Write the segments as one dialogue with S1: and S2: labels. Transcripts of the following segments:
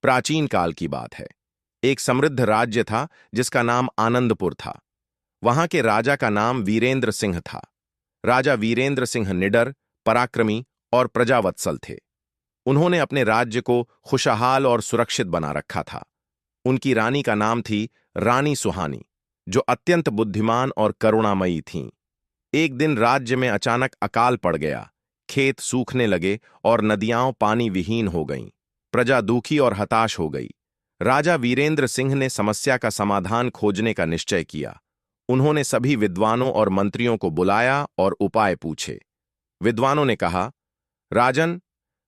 S1: प्राचीन काल की बात है। एक समृद्ध राज्य था जिसका नाम आनंदपुर था। वहां के राजा का नाम वीरेंद्र सिंह था। राजा वीरेंद्र सिंह निडर, पराक्रमी और प्रजावत्सल थे। उन्होंने अपने राज्य को खुशहाल और सुरक्षित बना रखा था। उनकी रानी का नाम थी रानी सुहानी, जो अत्यंत बुद्धिमान और करुणामयी थीं। एक दिन राज्य में अचानक अकाल पड़ गया। खेत सूखने लगे और नदियां पानी विहीन हो गईं। प्रजा दुखी और हताश हो गई। राजा वीरेंद्र सिंह ने समस्या का समाधान खोजने का निश्चय किया। उन्होंने सभी विद्वानों और मंत्रियों को बुलाया और उपाय पूछे। विद्वानों ने कहा, राजन,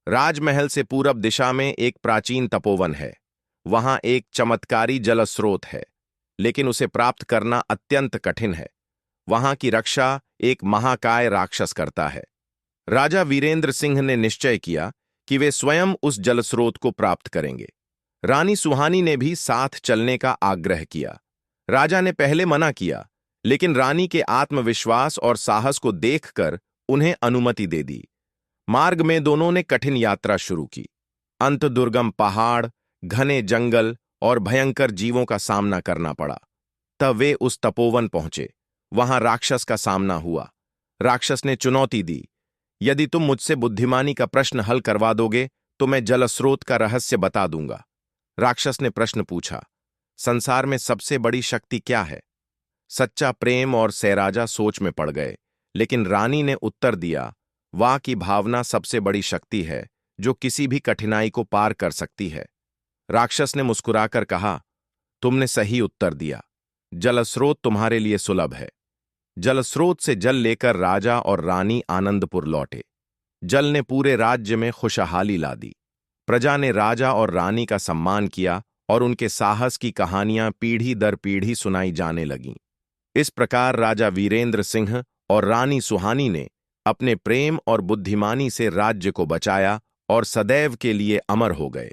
S1: राजमहल से पूरब दिशा में एक प्राचीन तपोवन है। वहां एक चमत्कारी जल स्रोत है, लेकिन उसे प्राप्त करना अत्यंत कठिन है। वहां की रक्षा एक महाकाय राक्षस करता है। राजा वीरेंद्र सिंह ने निश्चय किया कि वे स्वयं उस जल स्रोत को प्राप्त करेंगे। रानी सुहानी ने भी साथ चलने का आग्रह किया। राजा ने पहले मना किया, लेकिन रानी के आत्मविश्वास और साहस को देखकर उन्हें अनुमति दे दी। मार्ग में दोनों ने कठिन यात्रा शुरू की। अंत दुर्गम पहाड़, घने जंगल और भयंकर जीवों का सामना करना पड़ा। तब वे उस तपोवन पहुंचे। वहां राक्षस का सामना हुआ। राक्षस ने चुनौती दी, यदि तुम मुझसे बुद्धिमानी का प्रश्न हल करवा दोगे तो मैं जलस्रोत का रहस्य बता दूंगा। राक्षस ने प्रश्न पूछा, संसार में सबसे बड़ी शक्ति क्या है? सच्चा प्रेम और सैराजा सोच में पड़ गए, लेकिन रानी ने उत्तर दिया, वाह की भावना सबसे बड़ी शक्ति है, जो किसी भी कठिनाई को पार कर सकती है। राक्षस ने मुस्कुराकर कहा, तुमने सही उत्तर दिया। जलस्रोत तुम्हारे लिए सुलभ है। जलस्रोत से जल लेकर राजा और रानी आनंदपुर लौटे। जल ने पूरे राज्य में खुशहाली ला दी। प्रजा ने राजा और रानी का सम्मान किया और उनके साहस की कहानियां पीढ़ी दर पीढ़ी सुनाई जाने लगीं। इस प्रकार राजा वीरेंद्र सिंह और रानी सुहानी ने अपने प्रेम और बुद्धिमानी से राज्य को बचाया और सदैव के लिए अमर हो गए।